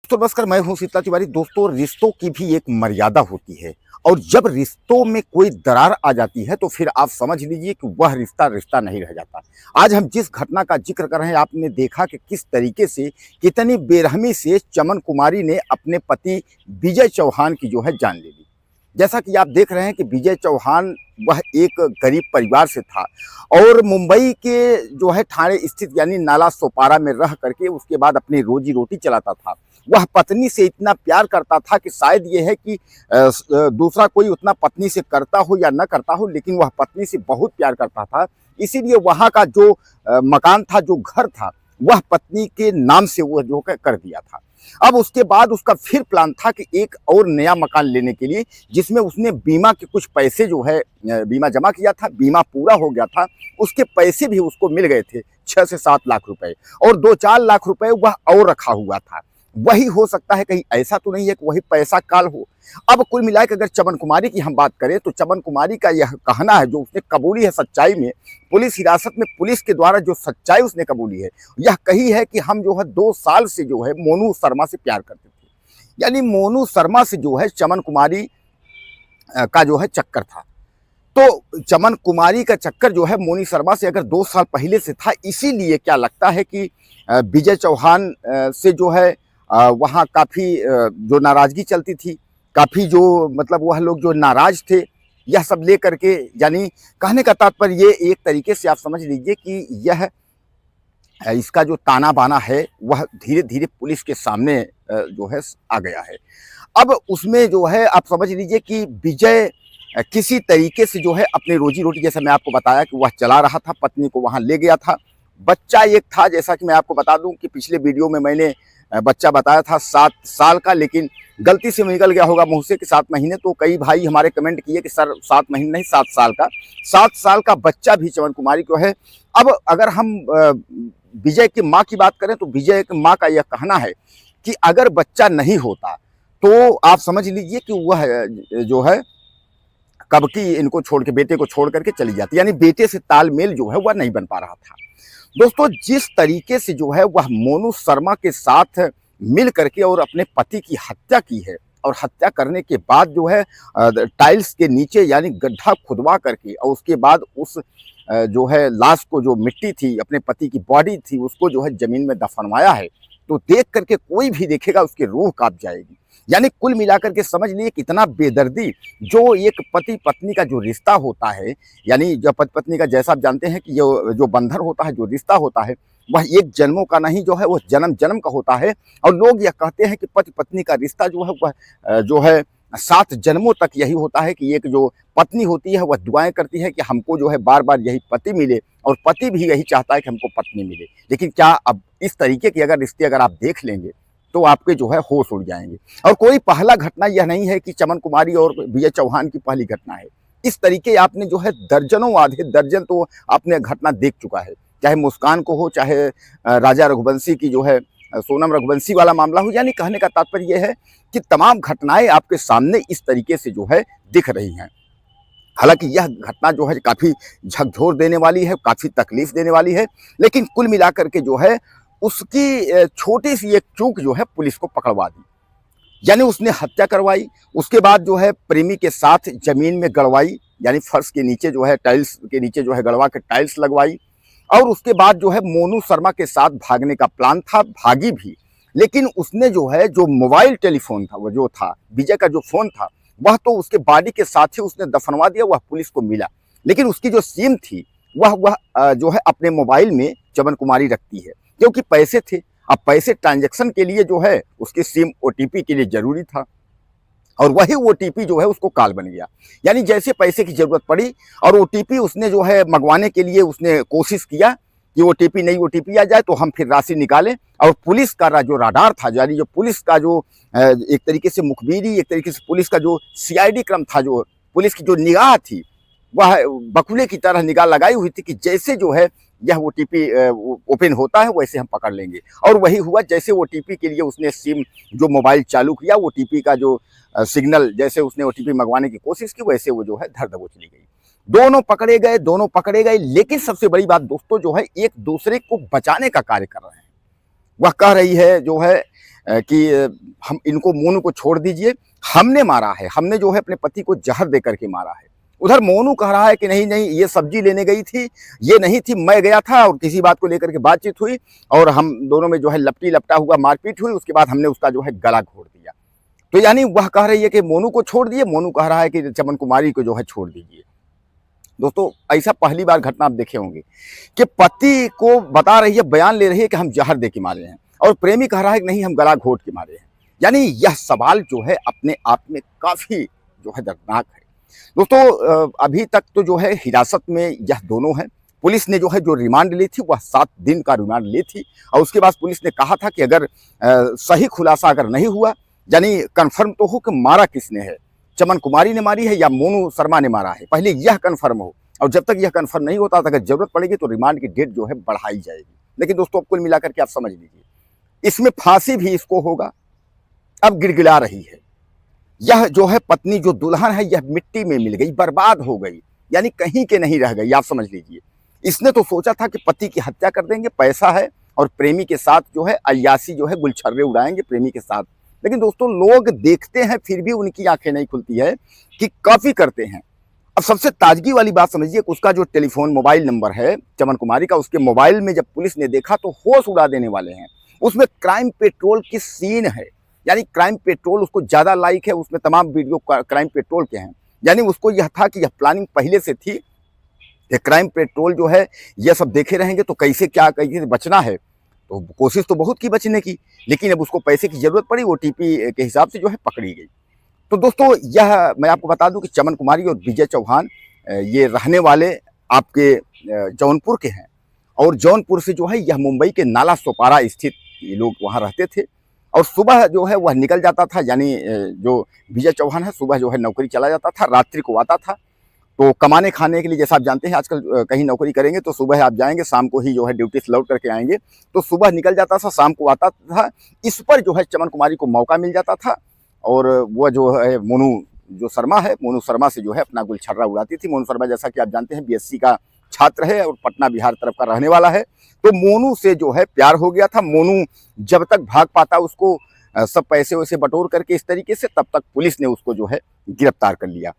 तो नमस्कार, मैं हूं शीतल तिवारी। दोस्तों, रिश्तों की भी एक मर्यादा होती है और जब रिश्तों में कोई दरार आ जाती है तो फिर आप समझ लीजिए कि वह रिश्ता रिश्ता नहीं रह जाता। आज हम जिस घटना का जिक्र कर रहे हैं, आपने देखा कि किस तरीके से, कितनी बेरहमी से चमन कुमारी ने अपने पति विजय चौहान की जो है जान ले ली। जैसा कि आप देख रहे हैं कि विजय चौहान वह एक गरीब परिवार से था और मुंबई के जो है ठाणे स्थित यानी नाला सोपारा में रह करके उसके बाद अपनी रोजी रोटी चलाता था। वह पत्नी से इतना प्यार करता था कि शायद ये है कि दूसरा कोई उतना पत्नी से करता हो या न करता हो, लेकिन वह पत्नी से बहुत प्यार करता था। इसीलिए वहाँ का जो मकान था, जो घर था, वह पत्नी के नाम से वो जो कर दिया था। अब उसके बाद उसका फिर प्लान था कि एक और नया मकान लेने के लिए, जिसमें उसने बीमा के कुछ पैसे जो है बीमा जमा किया था, बीमा पूरा हो गया था, उसके पैसे भी उसको मिल गए थे 6 से 7 लाख रुपए, और 2-4 लाख रुपए वह और रखा हुआ था। वही हो सकता है, कहीं ऐसा तो नहीं है कि वही पैसा काल हो। अब कुल मिलाकर अगर चमन कुमारी की हम बात करें तो चमन कुमारी का यह कहना है, जो उसने कबूली है सच्चाई में, पुलिस हिरासत में पुलिस के द्वारा जो सच्चाई उसने कबूली है, यह कही है कि हम जो है 2 साल से जो है मोनू शर्मा से प्यार करते थे। यानी मोनू शर्मा से जो है चमन कुमारी का जो है चक्कर था। तो चमन कुमारी का चक्कर जो है मोनी शर्मा से अगर 2 साल पहले से था, इसीलिए क्या लगता है कि विजय चौहान से जो है वहाँ काफ़ी जो नाराज़गी चलती थी, काफ़ी जो मतलब वह लोग जो नाराज़ थे, यह सब ले करके, यानी कहने का तात्पर्य ये एक तरीके से आप समझ लीजिए कि यह इसका जो ताना बाना है वह धीरे धीरे पुलिस के सामने जो है आ गया है। अब उसमें जो है आप समझ लीजिए कि विजय किसी तरीके से जो है अपनी रोजी रोटी, जैसा मैं आपको बताया कि वह चला रहा था, पत्नी को वहाँ ले गया था। बच्चा एक था, जैसा कि मैं आपको बता दूं कि पिछले वीडियो में मैंने बच्चा बताया था 7 साल का, लेकिन गलती से निकल गया होगा मुँह से कि 7 महीने। तो कई भाई हमारे कमेंट किए कि सर 7 महीने नहीं, 7 साल का। 7 साल का बच्चा भी चमन कुमारी को है। अब अगर हम विजय की माँ की बात करें तो विजय की माँ का यह कहना है कि अगर बच्चा नहीं होता तो आप समझ लीजिए कि वह जो है कब की इनको छोड़ के, बेटे को छोड़ करके चली जाती। यानी बेटे से तालमेल जो है वह नहीं बन पा रहा था। दोस्तों, जिस तरीके से जो है वह मोनू शर्मा के साथ मिल करके और अपने पति की हत्या की है, और हत्या करने के बाद जो है टाइल्स के नीचे यानी गड्ढा खुदवा करके, और उसके बाद उस जो है लाश को, जो मिट्टी थी, अपने पति की बॉडी थी, उसको जो है जमीन में दफनवाया है, तो देख करके कोई भी देखेगा उसकी रूह कांप जाएगी। यानी कुल मिलाकर के समझ लिए कितना बेदर्दी जो एक पति पत्नी का जो रिश्ता होता है, यानी जो पति पत्नी का, जैसा आप जानते हैं कि जो बंधन होता है, जो रिश्ता होता है, वह एक जन्मों का नहीं, जो है वह जन्म जन्म का होता है। और लोग यह कहते हैं कि पति पत्नी का रिश्ता जो है वह जो है 7 जन्मों तक यही होता है कि एक जो पत्नी होती है वह दुआएं करती है कि हमको जो है बार बार यही पति मिले, और पति भी यही चाहता है कि हमको पत्नी मिले। लेकिन क्या अब इस तरीके के अगर रिश्ते अगर आप देख लेंगे तो आपके जो है होश उड़ जाएंगे। और कोई पहला घटना यह नहीं है कि चमन कुमारी और विजय चौहान की पहली घटना है। इस तरीके आपने जो है दर्जनों, आधे दर्जन तो आपने घटना देख चुका है, चाहे मुस्कान को हो, चाहे राजा रघुवंशी की जो है सोनम रघुवंशी वाला मामला हो। यानी कहने का तात्पर्य यह है कि तमाम घटनाएं आपके सामने इस तरीके से जो है दिख रही हैं। हालांकि यह घटना जो है काफ़ी झकझोर देने वाली है, काफ़ी तकलीफ देने वाली है, लेकिन कुल मिलाकर के जो है उसकी छोटी सी एक चूक जो है पुलिस को पकड़वा दी। यानी उसने हत्या करवाई, उसके बाद जो है प्रेमी के साथ जमीन में गड़वाई, यानी फर्श के नीचे जो है, टाइल्स के नीचे जो है गड़वा के टाइल्स लगवाई, और उसके बाद जो है मोनू शर्मा के साथ भागने का प्लान था, भागी भी। लेकिन उसने जो है, जो मोबाइल टेलीफोन था, वह जो था विजय का जो फोन था, वह तो उसके बॉडी के साथ ही उसने दफनवा दिया, वह पुलिस को मिला। लेकिन उसकी जो सिम थी वह जो है अपने मोबाइल में चमन कुमारी रखती है, क्योंकि पैसे थे। अब पैसे ट्रांजैक्शन के लिए जो है उसकी सिम ओटीपी के लिए जरूरी था, और वही ओटीपी जो है उसको काल बन गया। यानी जैसे पैसे की जरूरत पड़ी और ओटीपी उसने जो है मंगवाने के लिए उसने कोशिश किया कि ओटीपी, नई ओटीपी आ जाए तो हम फिर राशि निकालें। और पुलिस का जो राडार था, यानी जो पुलिस का जो एक तरीके से मुखबिरी, एक तरीके से पुलिस का जो सीआईडी क्रम था, जो पुलिस की जो निगाह थी, वह बकुले की तरह निगाह लगाई हुई थी कि जैसे जो है यह ओटीपी ओपन होता है वैसे हम पकड़ लेंगे। और वही हुआ। जैसे ओटीपी के लिए उसने सिम जो मोबाइल चालू किया, ओटीपी का जो सिग्नल, जैसे उसने ओटीपी मंगवाने की कोशिश की, वैसे वो जो है धर दबोच ली गई। दोनों पकड़े गए, दोनों पकड़े गए। लेकिन सबसे बड़ी बात दोस्तों जो है, एक दूसरे को बचाने का कार्य कर रहे हैं। वह कह रही है जो है कि हम इनको मोनू को छोड़ दीजिए, हमने मारा है, हमने जो है अपने पति को जहर दे करके मारा है। उधर मोनू कह रहा है कि नहीं नहीं, ये सब्जी लेने गई थी, ये नहीं थी, मैं गया था और किसी बात को लेकर के बातचीत हुई और हम दोनों में जो है लपटी लपटा हुआ मारपीट हुई, उसके बाद हमने उसका जो है गला घोट दिया। तो यानी वह कह रही है कि मोनू को छोड़ दिए, मोनू कह रहा है कि चमन कुमारी को जो है छोड़ दीजिए। दोस्तों ऐसा पहली बार घटना आप देखे होंगे कि पति को बता रही है, बयान ले रही है कि हम जहर दे के मारे हैं, और प्रेमी कह रहा है कि नहीं हम गला घोट के मारे हैं। यानी यह सवाल जो है अपने आप में काफी जो है दर्दनाक है। दोस्तों अभी तक तो जो है हिरासत में यह दोनों हैं। पुलिस ने जो है जो रिमांड ली थी वह 7 दिन का रिमांड ली थी, और उसके बाद पुलिस ने कहा था कि अगर सही खुलासा अगर नहीं हुआ, यानी कन्फर्म तो हो कि मारा किसने है, चमन कुमारी ने मारी है या मोनू शर्मा ने मारा है, पहले यह कन्फर्म हो। और जब तक यह कन्फर्म नहीं होता, अगर जरूरत पड़ेगी तो रिमांड की डेट जो है बढ़ाई जाएगी। लेकिन दोस्तों कुल मिलाकर के आप समझ लीजिए, इसमें फांसी भी इसको होगा। अब गिड़गिड़ा रही है, यह जो है पत्नी जो दुल्हन है यह मिट्टी में मिल गई, बर्बाद हो गई, यानी कहीं के नहीं रह गई। आप समझ लीजिए, इसने तो सोचा था कि पति की हत्या कर देंगे, पैसा है और प्रेमी के साथ जो है अय्यासी जो है गुलछर्रे उड़ाएंगे प्रेमी के साथ। लेकिन दोस्तों लोग देखते हैं फिर भी उनकी आंखें नहीं खुलती है कि कॉपी करते हैं। अब सबसे ताजगी वाली बात समझिए, उसका जो टेलीफोन मोबाइल नंबर है चमन कुमारी का, उसके मोबाइल में जब पुलिस ने देखा तो होश उड़ा देने वाले हैं। उसमें क्राइम पेट्रोल की सीन है, यानी क्राइम पेट्रोल उसको ज्यादा लाइक है, उसमें तमाम वीडियो क्राइम पेट्रोल के हैं। यानी उसको यह था कि यह प्लानिंग पहले से थी कि क्राइम पेट्रोल जो है यह सब देखे रहेंगे तो कैसे क्या कैसे बचना है। तो कोशिश तो बहुत की बचने की, लेकिन अब उसको पैसे की जरूरत पड़ी, ओटीपी के हिसाब से जो है पकड़ी गई। तो दोस्तों यह मैं आपको बता दूं कि चमन कुमारी और विजय चौहान ये रहने वाले आपके जौनपुर के हैं, और जौनपुर से जो है यह मुंबई के नाला सोपारा स्थित ये लोग वहाँ रहते थे। और सुबह जो है वह निकल जाता था, यानी जो विजय चौहान है सुबह जो है नौकरी चला जाता था, रात्रि को आता था। तो कमाने खाने के लिए, जैसा आप जानते हैं आजकल कहीं नौकरी करेंगे तो सुबह आप जाएंगे, शाम को ही जो है ड्यूटी से लौट करके आएंगे। तो सुबह निकल जाता था, शाम को आता था। इस पर जो है चमन कुमारी को मौका मिल जाता था, और वह जो है मोनू जो शर्मा है, मोनू शर्मा से जो है अपना गुलछर्रा उड़ाती थी। मोनू शर्मा जैसा कि आप जानते हैं बीएससी का छात्र है और पटना बिहार तरफ का रहने वाला है। तो मोनू से जो है प्यार हो गया था। मोनू जब तक भाग पाता उसको सब पैसे वैसे बटोर करके इस तरीके से, तब तक पुलिस ने उसको जो है गिरफ्तार कर लिया।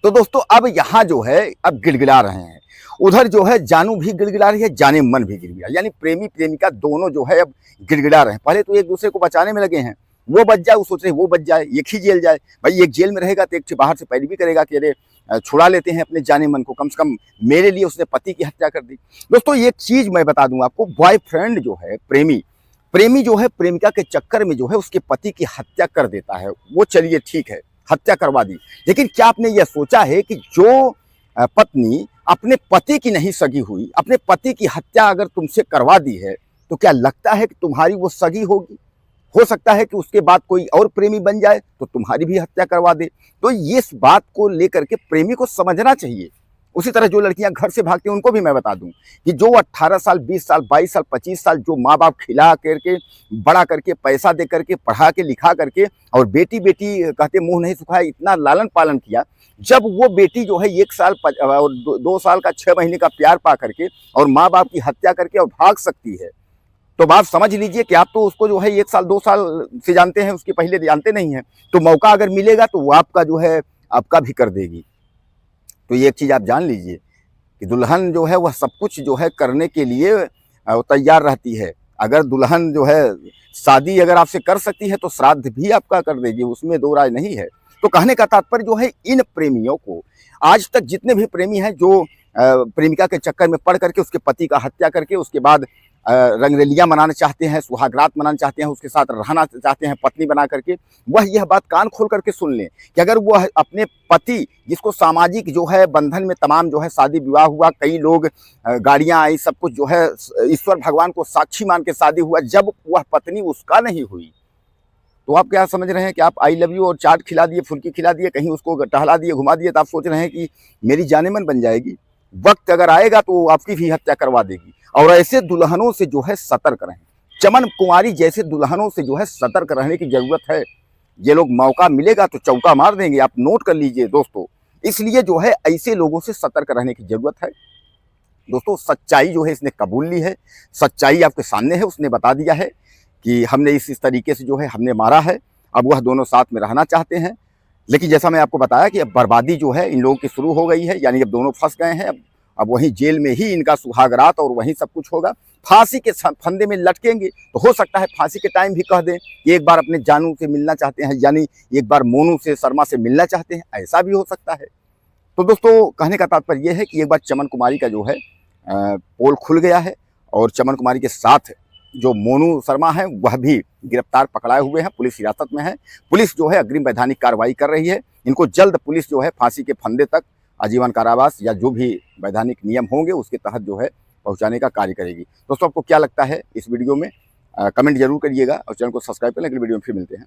तो दोस्तों अब यहाँ जो है अब गिड़गिड़ा रहे हैं, उधर जो है जानू भी गिड़गिड़ा रही है, जाने मन भी गिड़गिड़ा, यानी प्रेमी प्रेमिका दोनों जो है अब गिड़गिड़ा रहे हैं। पहले तो एक दूसरे को बचाने में लगे हैं, वो बच जाए, वो सोच रहे वो बच जाए, एक ही जेल जाए। भाई एक जेल में रहेगा तो एक बाहर से पैरवी करेगा कि अरे छुड़ा लेते हैं अपने जाने मन को, कम से कम मेरे लिए उसने पति की हत्या कर दी। दोस्तों एक चीज मैं बता दूं आपको, बॉयफ्रेंड जो है प्रेमी जो है प्रेमिका के चक्कर में जो है उसके पति की हत्या कर देता है। वो चलिए ठीक है, हत्या करवा दी, लेकिन क्या आपने यह सोचा है कि जो पत्नी अपने पति की नहीं सगी हुई, अपने पति की हत्या अगर तुमसे करवा दी है, तो क्या लगता है कि तुम्हारी वो सगी होगी? हो सकता है कि उसके बाद कोई और प्रेमी बन जाए तो तुम्हारी भी हत्या करवा दे। तो ये इस बात को लेकर के प्रेमी को समझना चाहिए। उसी तरह जो लड़कियां घर से भागती हैं उनको भी मैं बता दूं कि जो 18 साल 20 साल 22 साल 25 साल जो माँ बाप खिला करके बड़ा करके पैसा दे करके पढ़ा के लिखा करके और बेटी बेटी कहते मुंह नहीं सुखाया इतना लालन पालन किया, जब वो बेटी जो है 1 साल और 2 साल का 6 महीने का प्यार पा करके और माँ बाप की हत्या करके और भाग सकती है, तो बात समझ लीजिए कि आप तो उसको जो है 1 साल 2 साल से जानते हैं, उसके पहले जानते नहीं हैं। तो मौका अगर मिलेगा तो वो आपका जो है आपका भी कर देगी। तो ये एक चीज़ आप जान लीजिए कि दुल्हन जो है वह सब कुछ जो है करने के लिए तैयार रहती है। अगर दुल्हन जो है शादी अगर आपसे कर सकती है तो श्राद्ध भी आपका कर देगी, उसमें दो राय नहीं है। तो कहने का तात्पर्य जो है इन प्रेमियों को, आज तक जितने भी प्रेमी हैं जो प्रेमिका के चक्कर में पड़ करके उसके पति का हत्या करके उसके बाद रंगरेलियां मनाना चाहते हैं, सुहागरात मनाना चाहते हैं, उसके साथ रहना चाहते हैं पत्नी बना करके, वह यह बात कान खोल करके सुन लें कि अगर वह अपने पति जिसको सामाजिक जो है बंधन में तमाम जो है शादी विवाह हुआ, कई लोग गाड़ियां आई, सब कुछ जो है ईश्वर भगवान को साक्षी मान के शादी हुआ, जब वह पत्नी उसका नहीं हुई तो आप क्या समझ रहे हैं कि आप आई लव यू और चाट खिला दिए, फुल्की खिला दिए, कहीं उसको टहला दिए, घुमा दिए, तो आप सोच रहे हैं कि मेरी जाने मन बन जाएगी। वक्त अगर आएगा तो आपकी भी हत्या करवा देगी। और ऐसे दुल्हनों से जो है सतर्क रहें। चमन कुमारी जैसे दुल्हनों से जो है सतर्क रहने की जरूरत है। ये लोग मौका मिलेगा तो चौका मार देंगे, आप नोट कर लीजिए दोस्तों। इसलिए जो है ऐसे लोगों से सतर्क रहने की जरूरत है। दोस्तों सच्चाई जो है इसने कबूल ली है, सच्चाई आपके सामने है, उसने बता दिया है कि हमने इस तरीके से जो है हमने मारा है। अब वह दोनों साथ में रहना चाहते हैं, लेकिन जैसा मैं आपको बताया कि अब बर्बादी जो है इन लोगों की शुरू हो गई है, यानी अब दोनों फंस गए हैं। अब वहीं जेल में ही इनका सुहागरात और वहीं सब कुछ होगा। फांसी के फंदे में लटकेंगे तो हो सकता है फांसी के टाइम भी कह दें कि एक बार अपने जानू से मिलना चाहते हैं, यानी एक बार मोनू से, शर्मा से मिलना चाहते हैं, ऐसा भी हो सकता है। तो दोस्तों कहने का तात्पर्य यह है कि एक बार चमन कुमारी का जो है पोल खुल गया है और चमन कुमारी के साथ जो मोनू शर्मा है वह भी गिरफ्तार पकड़ाए हुए हैं, पुलिस हिरासत में है। पुलिस जो है अग्रिम वैधानिक कार्रवाई कर रही है। इनको जल्द पुलिस जो है फांसी के फंदे तक, आजीवन कारावास या जो भी वैधानिक नियम होंगे उसके तहत जो है पहुंचाने का कार्य करेगी। दोस्तों आपको क्या लगता है इस वीडियो में, कमेंट जरूर करिएगा और चैनल को सब्सक्राइब करें। अगली वीडियो में फिर मिलते हैं।